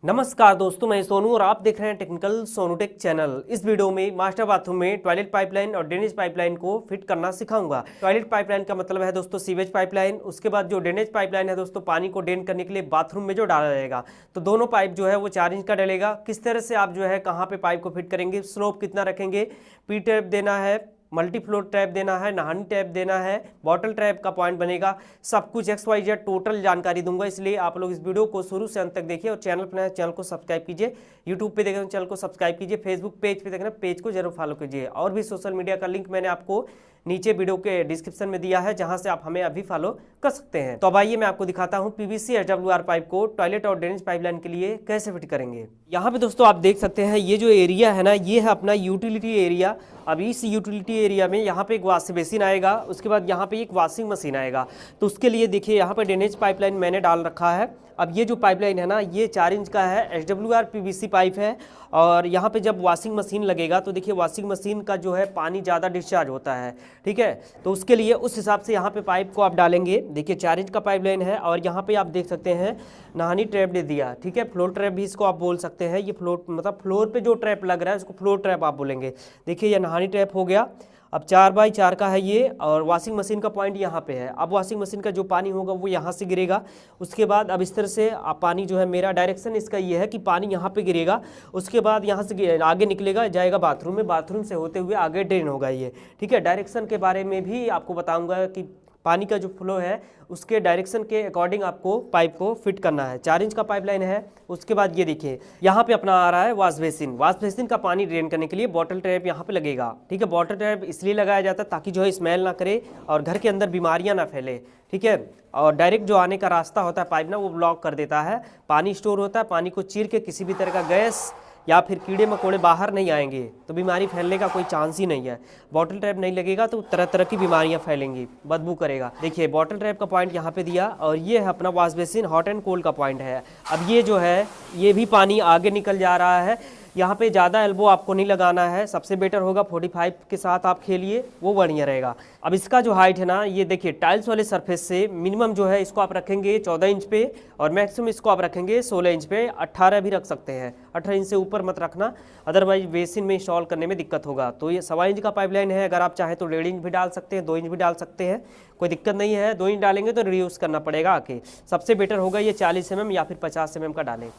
नमस्कार दोस्तों, मैं सोनू और आप देख रहे हैं टेक्निकल सोनूटेक चैनल। इस वीडियो में मास्टर बाथरूम में टॉयलेट पाइपलाइन और ड्रेनेज पाइपलाइन को फिट करना सिखाऊंगा। टॉयलेट पाइपलाइन का मतलब है दोस्तों सीवेज पाइपलाइन। उसके बाद जो ड्रेनेज पाइपलाइन है दोस्तों, पानी को ड्रेन करने के लिए बाथरूम में जो डाला जाएगा। तो दोनों पाइप जो है वो 4 इंच का डलेगा। किस तरह से आप जो है कहाँ पे पाइप को फिट करेंगे, स्लोप कितना रखेंगे, पी टैप देना है, मल्टी फ्लोर ट्रैप देना है, नहानी टैप देना है, बॉटल ट्रैप का पॉइंट बनेगा, सब कुछ XYZ टोटल जानकारी दूंगा। इसलिए आप लोग इस वीडियो को शुरू से अंत तक देखिए और चैनल पर चैनल को सब्सक्राइब कीजिए। यूट्यूब पे देख रहे हैं चैनल को सब्सक्राइब कीजिए, फेसबुक पेज पे देख रहे हैं पेज को जरूर फॉलो कीजिए। और भी सोशल मीडिया का लिंक मैंने आपको नीचे वीडियो के डिस्क्रिप्शन में दिया है, जहां से आप हमें अभी फॉलो कर सकते हैं। तो अब आइए मैं आपको दिखाता हूं PVC SWR पाइप को टॉयलेट और ड्रेनेज पाइपलाइन के लिए कैसे फिट करेंगे। यहाँ पे दोस्तों आप देख सकते हैं ये जो एरिया है ना, ये है अपना यूटिलिटी एरिया। अब इस यूटिलिटी एरिया में यहाँ पे एक वॉश बेसिन आएगा, उसके बाद यहाँ पे एक वॉशिंग मशीन आएगा। तो उसके लिए देखिए यहाँ पे ड्रेनेज पाइपलाइन मैंने डाल रखा है। अब ये जो पाइपलाइन है ना, ये 4 इंच का है, SWR PVC पाइप है। और यहाँ पे जब वॉशिंग मशीन लगेगा तो देखिए वॉशिंग मशीन का जो है पानी ज़्यादा डिस्चार्ज होता है, ठीक है। तो उसके लिए उस हिसाब से यहाँ पे पाइप को आप डालेंगे। देखिए 4 इंच का पाइपलाइन है और यहाँ पे आप देख सकते हैं नहानी ट्रैप दे दिया, ठीक है। फ्लोर ट्रैप भी इसको आप बोल सकते हैं। ये फ्लोर मतलब फ्लोर पे जो ट्रैप लग रहा है उसको फ्लोर ट्रैप आप बोलेंगे। देखिए ये नहानी ट्रैप हो गया। अब 4x4 का है ये, और वॉशिंग मशीन का पॉइंट यहाँ पे है। अब वॉशिंग मशीन का जो पानी होगा वो यहाँ से गिरेगा। उसके बाद अब इस तरह से आप पानी जो है, मेरा डायरेक्शन इसका ये है कि पानी यहाँ पे गिरेगा। उसके बाद यहाँ से आगे निकलेगा, जाएगा बाथरूम में, बाथरूम से होते हुए आगे ड्रेन होगा ये, ठीक है। डायरेक्शन के बारे में भी आपको बताऊँगा कि पानी का जो फ्लो है उसके डायरेक्शन के अकॉर्डिंग आपको पाइप को फिट करना है। 4 इंच का पाइपलाइन है। उसके बाद ये देखिए यहाँ पे अपना आ रहा है वॉश बेसिन। वॉश बेसिन का पानी ड्रेन करने के लिए बॉटल ट्रैप यहाँ पे लगेगा, ठीक है। बॉटल ट्रैप इसलिए लगाया जाता है ताकि जो है स्मेल ना करे और घर के अंदर बीमारियाँ ना फैले, ठीक है। और डायरेक्ट जो आने का रास्ता होता है पाइप ना, वो ब्लॉक कर देता है। पानी स्टोर होता है, पानी को चीर के किसी भी तरह का गैस या फिर कीड़े मकोड़े बाहर नहीं आएंगे, तो बीमारी फैलने का कोई चांस ही नहीं है। बॉटल ट्रैप नहीं लगेगा तो तरह तरह की बीमारियां फैलेंगी, बदबू करेगा। देखिए बॉटल ट्रैप का पॉइंट यहाँ पे दिया, और ये है अपना wash basin hot and cold का पॉइंट है। अब ये जो है ये भी पानी आगे निकल जा रहा है। यहाँ पे ज़्यादा एल्बो आपको नहीं लगाना है, सबसे बेटर होगा 45 के साथ आप खेलिए, वो बढ़िया रहेगा। अब इसका जो हाइट है ना, ये देखिए टाइल्स वाले सरफेस से मिनिमम जो है इसको आप रखेंगे 14 इंच पे, और मैक्सिमम इसको आप रखेंगे 16 इंच पे। 18 भी रख सकते हैं, 18 इंच से ऊपर मत रखना, अदरवाइज बेसिन में इंस्टॉल करने में दिक्कत होगा। तो ये 1.25 इंच का पाइपलाइन है। अगर आप चाहें तो 1.5 इंच भी डाल सकते हैं, 2 इंच भी डाल सकते हैं, कोई दिक्कत नहीं है। 2 इंच डालेंगे तो रिड्यूस करना पड़ेगा आके। सबसे बेटर होगा ये 40 mm या फिर 50 mm का डालें।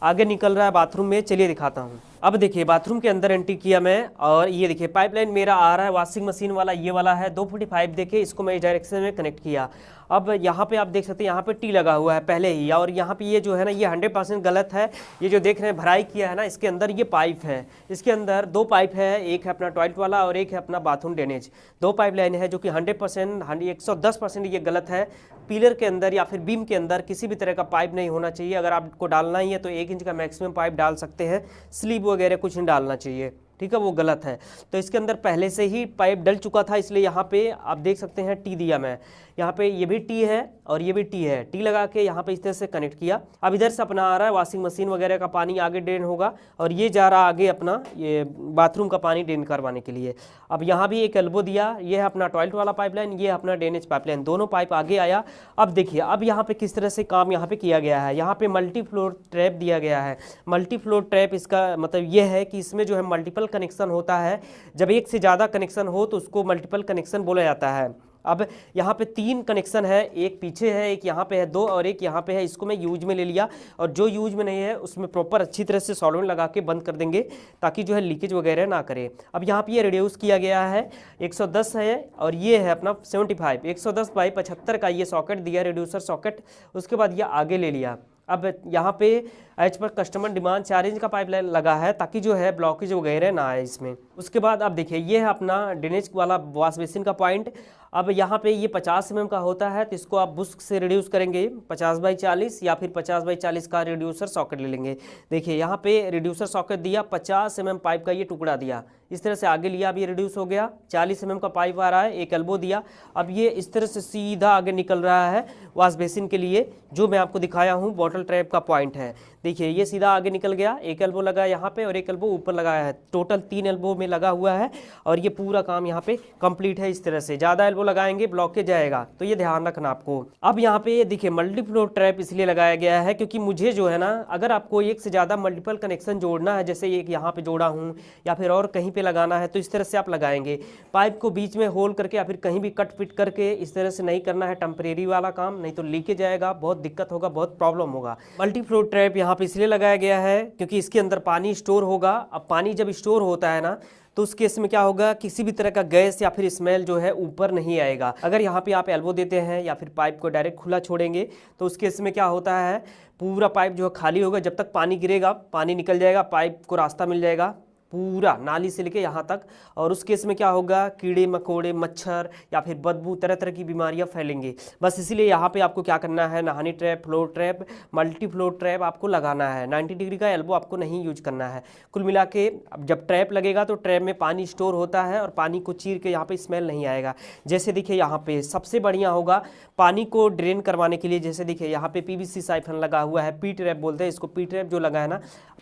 आगे निकल रहा है बाथरूम में, चलिए दिखाता हूँ। अब देखिए बाथरूम के अंदर एंट्री किया मैं, और ये देखिए पाइपलाइन मेरा आ रहा है वॉशिंग मशीन वाला, ये वाला है 245। देखिए इसको मैं इस डायरेक्शन में कनेक्ट किया। अब यहाँ पे आप देख सकते हैं यहाँ पे टी लगा हुआ है पहले ही, और यहाँ पे ये जो है ना, ये 100% गलत है। ये जो देख रहे हैं भराई किया है ना, इसके अंदर ये पाइप है। इसके अंदर 2 पाइप है, एक है अपना टॉयलेट वाला और एक है अपना बाथरूम ड्रेनेज। 2 पाइपलाइन है जो कि 100% 110% ये गलत है। पिलर के अंदर या फिर बीम के अंदर किसी भी तरह का पाइप नहीं होना चाहिए। अगर आपको डालना ही है तो 1 इंच का मैक्सिमम पाइप डाल सकते हैं, स्लीव वगैरह कुछ नहीं डालना चाहिए, ठीक है, वो गलत है। तो इसके अंदर पहले से ही पाइप डल चुका था, इसलिए यहाँ पे आप देख सकते हैं टी दिया मैं। यहाँ पे ये भी टी है और ये भी टी है, टी लगा के यहाँ पे इस तरह से कनेक्ट किया। अब इधर से अपना आ रहा है वॉशिंग मशीन वगैरह का पानी आगे ड्रेन होगा, और ये जा रहा आगे अपना ये बाथरूम का पानी ड्रेन करवाने के लिए। अब यहाँ भी एक एल्बो दिया, ये है अपना टॉयलेट वाला पाइपलाइन, ये अपना ड्रेनेज पाइपलाइन, दोनों पाइप आगे आया। अब देखिए अब यहाँ पे किस तरह से काम यहाँ पे किया गया है। यहाँ पे मल्टी फ्लोर ट्रैप दिया गया है। मल्टी फ्लोर ट्रैप इसका मतलब ये है कि इसमें जो है मल्टीपल कनेक्शन होता है। जब एक से ज़्यादा कनेक्शन हो तो उसको मल्टीपल कनेक्शन बोला जाता है। अब यहाँ पे 3 कनेक्शन है, एक पीछे है, एक यहाँ पे है 2 और एक यहाँ पे है। इसको मैं यूज में ले लिया, और जो यूज में नहीं है उसमें प्रॉपर अच्छी तरह से सॉल्वेंट लगा के बंद कर देंगे, ताकि जो है लीकेज वगैरह ना करे। अब यहाँ पे ये रिड्यूस किया गया है, 110 है, और ये है अपना 75। 110/75 का ये सॉकेट दिया, रिड्यूसर सॉकेट। उसके बाद ये आगे ले लिया। अब यहाँ पे as per customer demand 4 inch का पाइपलाइन लगा है, ताकि जो है ब्लॉकेज वगैरह ना आए इसमें। उसके बाद अब देखिए ये है अपना ड्रेनेज वाला वॉश बेसिन का पॉइंट। अब यहाँ पे ये 50 mm का होता है, तो इसको आप बुस्क से रिड्यूस करेंगे 50/40 या फिर 50/40 का रिड्यूसर सॉकेट ले लेंगे। देखिए यहाँ पे रिड्यूसर सॉकेट दिया, 50 mm पाइप का ये टुकड़ा दिया, इस तरह से आगे लिया। अब ये रिड्यूस हो गया, 40 mm का पाइप आ रहा है, एक एल्बो दिया। अब ये इस तरह से सीधा आगे निकल रहा है वॉश बेसिन के लिए, जो मैं आपको दिखाया हूँ बॉटल ट्रैप का पॉइंट है। देखिए ये सीधा आगे निकल गया, एक एल्बो लगा यहाँ पे और एक एल्बो ऊपर लगाया है। टोटल 3 एल्बो में लगा हुआ है और ये पूरा काम यहाँ पे कंप्लीट है। इस तरह से ज़्यादा एल्बो लगाएंगे ब्लॉकेज जाएगा, तो ये ध्यान रखना आपको। अब यहाँ पे देखिए मल्टी फ्लो ट्रैप इसलिए लगाया गया है क्योंकि मुझे जो है ना, अगर आपको एक से ज़्यादा मल्टीपल कनेक्शन जोड़ना है, जैसे एक यहाँ पे जोड़ा हूँ या फिर और कहीं पे लगाना है, तो इस तरह से आप लगाएंगे। पाइप को बीच में होल करके या फिर कहीं भी कट फिट करके इस तरह से नहीं करना है, टेम्परेरी वाला काम, नहीं तो लीकेज आएगा, बहुत दिक्कत होगा, बहुत प्रॉब्लम होगा। मल्टी फ्लो ट्रैप यहाँ पे इसलिए लगाया गया है क्योंकि इसके अंदर पानी स्टोर होगा। अब पानी जब स्टोर होता है ना, तो उस केस में क्या होगा, किसी भी तरह का गैस या फिर स्मेल जो है ऊपर नहीं आएगा। अगर यहाँ पे आप एल्बो देते हैं या फिर पाइप को डायरेक्ट खुला छोड़ेंगे, तो उस केस में क्या होता है, पूरा पाइप जो है खाली होगा। जब तक पानी गिरेगा, पानी निकल जाएगा, पाइप को रास्ता मिल जाएगा पूरा नाली से लेके यहाँ तक, और उस केस में क्या होगा, कीड़े मकोड़े, मच्छर या फिर बदबू, तरह तरह की बीमारियाँ फैलेंगी। बस इसीलिए यहाँ पे आपको क्या करना है, नहानी trap, floor trap, multi floor trap आपको लगाना है। 90 डिग्री का एल्बो आपको नहीं यूज करना है। कुल मिला के अब जब ट्रैप लगेगा तो ट्रैप में पानी स्टोर होता है और पानी को चीर के यहाँ पे स्मेल नहीं आएगा। जैसे देखिए यहाँ पे सबसे बढ़िया होगा पानी को ड्रेन करवाने के लिए, जैसे देखिए यहाँ पे PVC साइफन लगा हुआ है, पी ट्रैप बोलते हैं इसको। पी ट्रैप जो लगा है ना,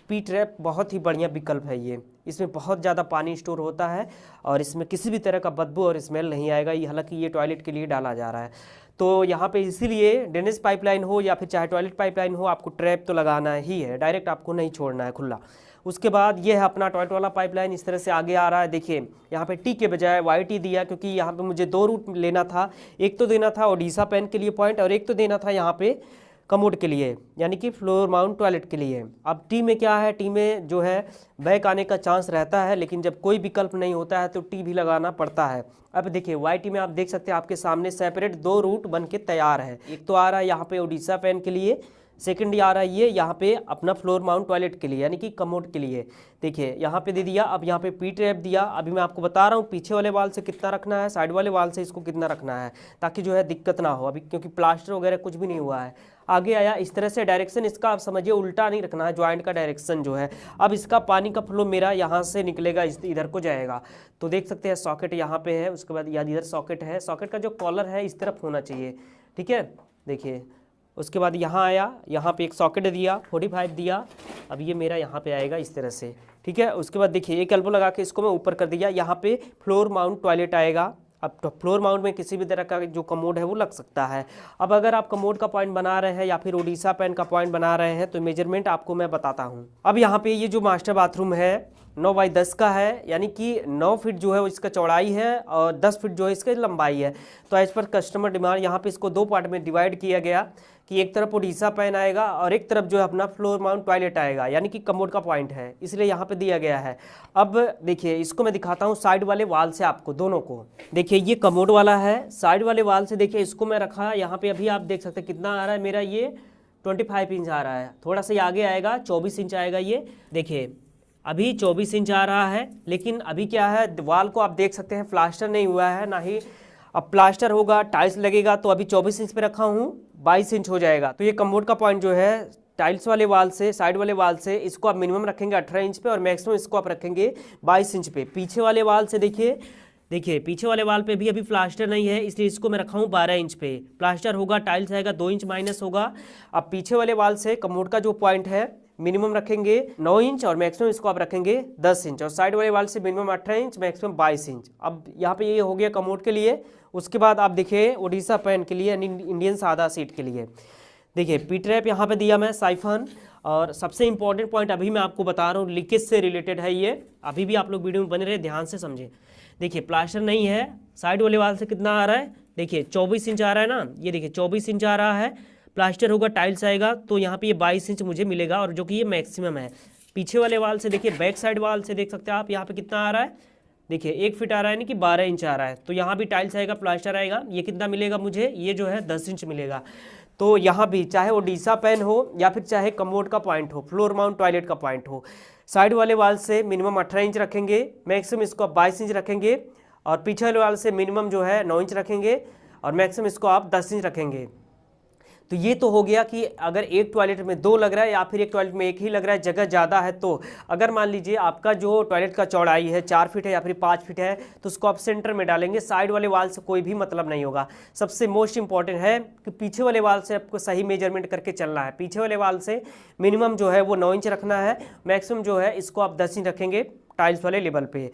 पी ट्रैप बहुत ही बढ़िया विकल्प है ये। इसमें बहुत ज़्यादा पानी स्टोर होता है और इसमें किसी भी तरह का बदबू और स्मेल नहीं आएगा। ये हालांकि ये टॉयलेट के लिए डाला जा रहा है, तो यहाँ पे इसीलिए ड्रेनेज पाइपलाइन हो या फिर चाहे टॉयलेट पाइपलाइन हो, आपको ट्रैप तो लगाना ही है, डायरेक्ट आपको नहीं छोड़ना है खुला। उसके बाद ये है अपना टॉयलेट वाला पाइपलाइन, इस तरह से आगे आ रहा है। देखिए यहाँ पे टी के बजाय YT दिया, क्योंकि यहाँ पे मुझे 2 रूट लेना था। एक तो देना था ओडिशा पैन के लिए पॉइंट, और एक तो देना था यहाँ पे कमोड के लिए, यानी कि फ्लोर माउंट टॉयलेट के लिए। अब टी में क्या है, टी में जो है बैक आने का चांस रहता है, लेकिन जब कोई विकल्प नहीं होता है तो टी भी लगाना पड़ता है। अब देखिए YT में आप देख सकते हैं आपके सामने सेपरेट 2 रूट बन के तैयार है। एक तो आ रहा है यहाँ पे ओडिशा पैन के लिए, सेकंड आ रहा है ये यहाँ पे अपना फ्लोर माउंट टॉयलेट के लिए, यानी कि कमोड के लिए। देखिए यहाँ पे दे दिया। अब यहाँ पे पी ट्रैप दिया। अभी मैं आपको बता रहा हूँ पीछे वाले वाल से कितना रखना है, साइड वाले वाल से इसको कितना रखना है, ताकि जो है दिक्कत ना हो अभी, क्योंकि प्लास्टर वगैरह कुछ भी नहीं हुआ है। आगे आया इस तरह से, डायरेक्शन इसका आप समझिए उल्टा नहीं रखना है, ज्वाइंट का डायरेक्शन जो है। अब इसका पानी का फ्लो मेरा यहाँ से निकलेगा, इधर को जाएगा। तो देख सकते हैं सॉकेट यहाँ पे है, उसके बाद याद इधर सॉकेट है। सॉकेट का जो कॉलर है इस तरफ होना चाहिए, ठीक है। देखिए उसके बाद यहाँ आया, यहाँ पे एक सॉकेट दिया, 45 दिया। अब ये मेरा यहाँ पे आएगा इस तरह से, ठीक है। उसके बाद देखिए एक एल्बो लगा के इसको मैं ऊपर कर दिया, यहाँ पे फ्लोर माउंट टॉयलेट आएगा। अब तो फ्लोर माउंट में किसी भी तरह का जो कमोड है वो लग सकता है। अब अगर आप कमोड का पॉइंट बना रहे हैं या फिर ओडिशा पैन का पॉइंट बना रहे हैं, तो मेजरमेंट आपको मैं बताता हूँ। अब यहाँ पे ये जो मास्टर बाथरूम है 9 बाई 10 का है, यानी कि 9 फीट जो है वो इसका चौड़ाई है और 10 फीट जो है इसका लंबाई है। तो एज पर कस्टमर डिमांड यहाँ पे इसको 2 पार्ट में डिवाइड किया गया कि एक तरफ ओडिशा पैन आएगा और एक तरफ जो है अपना फ्लोर माउंट टॉयलेट आएगा, यानी कि कमोड का पॉइंट है, इसलिए यहाँ पे दिया गया है। अब देखिए इसको मैं दिखाता हूँ साइड वाले वाल से आपको, दोनों को। देखिए ये कमोड वाला है, साइड वाले वाल से देखिए इसको मैं रखा यहाँ पे। अभी आप देख सकते हैं कितना आ रहा है मेरा, ये 25 इंच आ रहा है। थोड़ा सा आगे आएगा 24 इंच आएगा ये। देखिए अभी 24 इंच आ रहा है, लेकिन अभी क्या है, वाल को आप देख सकते हैं प्लास्टर नहीं हुआ है, ना ही अब प्लास्टर होगा, टाइल्स लगेगा। तो अभी 24 इंच पे रखा हूँ, 22 इंच हो जाएगा। तो ये कमोड का पॉइंट जो है टाइल्स वाले वाल से, साइड वाले वाल से, इसको आप मिनिमम रखेंगे 18 इंच पे और मैक्सिमम इसको आप रखेंगे 22 इंच पे। पीछे वाले वाल से देखिए पीछे वाले वाल पे भी अभी प्लास्टर नहीं है, इसलिए इसको मैं रखा हूँ 12 इंच पे। प्लास्टर होगा, टाइल्स आएगा, 2 इंच माइनस होगा। अब पीछे वाले वाल से कमोड का जो पॉइंट है मिनिमम रखेंगे 9 इंच और मैक्सिमम इसको आप रखेंगे 10 इंच, और साइड वाले वाल से मिनिमम 18 इंच, मैक्सिमम 22 इंच। अब यहाँ पे ये हो गया कमोड के लिए। उसके बाद आप देखिए ओडिशा पैन के लिए, यानी इंडियन सादा सीट के लिए, देखिए पी ट्रैप यहाँ पे दिया मैं, साइफन। और सबसे इंपॉर्टेंट पॉइंट अभी मैं आपको बता रहा हूँ, लीकेज से रिलेटेड है ये। अभी भी आप लोग वीडियो में बने रहे, ध्यान से समझे। देखिए प्लास्टर नहीं है, साइड वाले वाल से कितना आ रहा है, देखिए 24 इंच आ रहा है ना, ये देखिए 24 इंच आ रहा है। प्लास्टर होगा, टाइल्स आएगा, तो यहाँ पे ये 22 इंच मुझे मिलेगा, और जो कि ये मैक्सिमम है। पीछे वाले वाल से देखिए, बैक साइड वाल से देख सकते हैं आप, यहाँ पे कितना आ रहा है, देखिए 1 फीट आ रहा है, यानी कि 12 इंच आ रहा है। तो यहाँ भी टाइल्स आएगा, प्लास्टर आएगा, ये कितना मिलेगा मुझे, ये जो है 10 इंच मिलेगा। तो यहाँ भी चाहे ओडिशा पैन हो या फिर चाहे कमोड का पॉइंट हो, फ्लोर माउंट टॉयलेट का पॉइंट हो, साइड वाले वाल से मिनिमम 18 इंच रखेंगे, मैक्सिमम इसको आप 22 इंच रखेंगे, और पीछे वाले वाल से मिनिमम जो है 9 इंच रखेंगे, और मैक्सिमम इसको आप 10 इंच रखेंगे। तो ये तो हो गया कि अगर एक टॉयलेट में 2 लग रहा है या फिर एक टॉयलेट में 1 ही लग रहा है, जगह ज़्यादा है। तो अगर मान लीजिए आपका जो टॉयलेट का चौड़ाई है 4 फीट है या फिर 5 फीट है, तो उसको आप सेंटर में डालेंगे, साइड वाले वाल से कोई भी मतलब नहीं होगा। सबसे मोस्ट इंपॉर्टेंट है कि पीछे वाले वाल से आपको सही मेजरमेंट करके चलना है। पीछे वाले वाल से मिनिमम जो है वो 9 इंच रखना है, मैक्सिमम जो है इसको आप 10 इंच रखेंगे, टाइल्स वाले लेवल पे।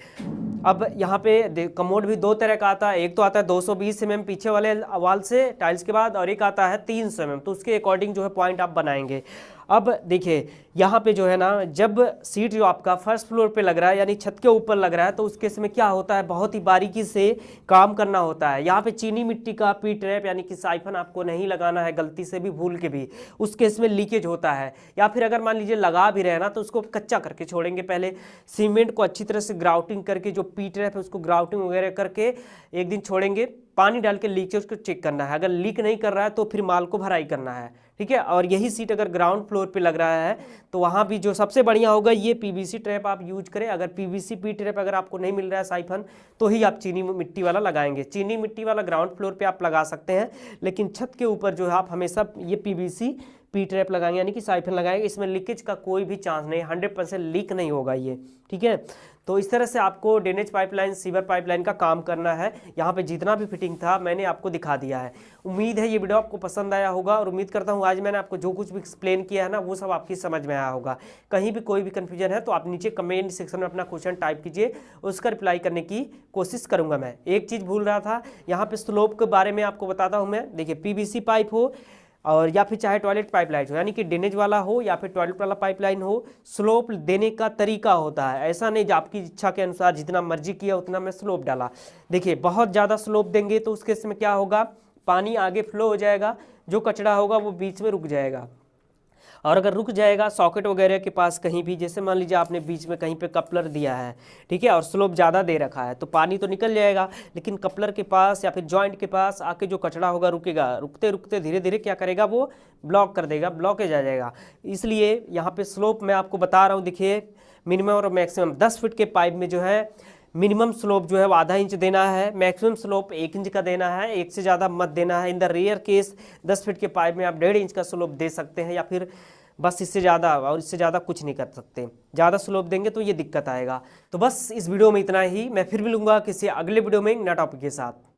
अब यहाँ पे कमोड भी दो तरह का आता है, एक तो आता है 220 mm पीछे वाले वॉल से टाइल्स के बाद, और एक आता है 300 mm, तो उसके अकॉर्डिंग जो है पॉइंट आप बनाएंगे। अब देखिए यहाँ पे जो है ना, जब सीट जो आपका फर्स्ट फ्लोर पे लग रहा है यानी छत के ऊपर लग रहा है, तो उस केस में क्या होता है, बहुत ही बारीकी से काम करना होता है। यहाँ पे चीनी मिट्टी का पी ट्रैप यानी कि साइफन आपको नहीं लगाना है गलती से भी, भूल के भी, उस केस में लीकेज होता है। या फिर अगर मान लीजिए लगा भी रहे ना, तो उसको कच्चा करके छोड़ेंगे, पहले सीमेंट को अच्छी तरह से ग्राउटिंग करके, जो पी ट्रैप है उसको ग्राउटिंग वगैरह करके एक दिन छोड़ेंगे, पानी डाल के लीकेज को चेक करना है। अगर लीक नहीं कर रहा है तो फिर माल को भराई करना है, ठीक है। और यही सीट अगर ग्राउंड फ्लोर पे लग रहा है तो वहाँ भी जो सबसे बढ़िया होगा ये पीवीसी ट्रैप आप यूज करें। अगर पीवीसी पी ट्रैप अगर आपको नहीं मिल रहा है साइफन, तो ही आप चीनी मिट्टी वाला लगाएंगे। चीनी मिट्टी वाला ग्राउंड फ्लोर पे आप लगा सकते हैं, लेकिन छत के ऊपर जो है आप हमेशा ये पीवीसी पी ट्रैप लगाएंगे यानी कि साइफन लगाएंगे। इसमें लीकेज का कोई भी चांस नहीं, 100% लीक नहीं होगा ये, ठीक है। तो इस तरह से आपको ड्रेनेज पाइपलाइन, सीवर पाइपलाइन का काम करना है। यहाँ पे जितना भी फिटिंग था मैंने आपको दिखा दिया है। उम्मीद है ये वीडियो आपको पसंद आया होगा, और उम्मीद करता हूँ आज मैंने आपको जो कुछ भी एक्सप्लेन किया है ना, वो सब आपकी समझ में आया होगा। कहीं भी कोई भी कन्फ्यूजन है तो आप नीचे कमेंट सेक्शन में अपना क्वेश्चन टाइप कीजिए, उसका रिप्लाई करने की कोशिश करूँगा मैं। एक चीज़ भूल रहा था, यहाँ पे स्लोप के बारे में आपको बताता हूँ मैं। देखिए पीवीसी पाइप हो और या फिर चाहे टॉयलेट पाइपलाइन हो, यानी कि ड्रेनेज वाला हो या फिर टॉयलेट वाला पाइपलाइन हो, स्लोप देने का तरीका होता है। ऐसा नहीं जो आपकी इच्छा के अनुसार जितना मर्जी किया उतना मैं स्लोप डाला। देखिए बहुत ज़्यादा स्लोप देंगे तो उसके इसमें क्या होगा, पानी आगे फ्लो हो जाएगा, जो कचरा होगा वो बीच में रुक जाएगा। और अगर रुक जाएगा सॉकेट वगैरह के पास कहीं भी, जैसे मान लीजिए आपने बीच में कहीं पे कपलर दिया है, ठीक है, और स्लोप ज़्यादा दे रखा है, तो पानी तो निकल जाएगा, लेकिन कपलर के पास या फिर जॉइंट के पास आके जो कचरा होगा रुकेगा, रुकते रुकते धीरे धीरे क्या करेगा, वो ब्लॉक कर देगा, ब्लॉकेज आ जाएगा। इसलिए यहाँ पे स्लोप मैं आपको बता रहा हूँ। देखिए मिनिमम और मैक्सिमम 10 फीट के पाइप में जो है मिनिमम स्लोप जो है वो आधा इंच देना है, मैक्सिमम स्लोप 1 इंच का देना है, एक से ज़्यादा मत देना है। In the rare case 10 feet के पाइप में आप 1.5 इंच का स्लोप दे सकते हैं, या फिर बस इससे ज़्यादा, और इससे ज़्यादा कुछ नहीं कर सकते। ज़्यादा स्लोप देंगे तो ये दिक्कत आएगा। तो बस इस वीडियो में इतना ही, मैं फिर मिलूंगा किसी अगले वीडियो में नया टॉपिक के साथ।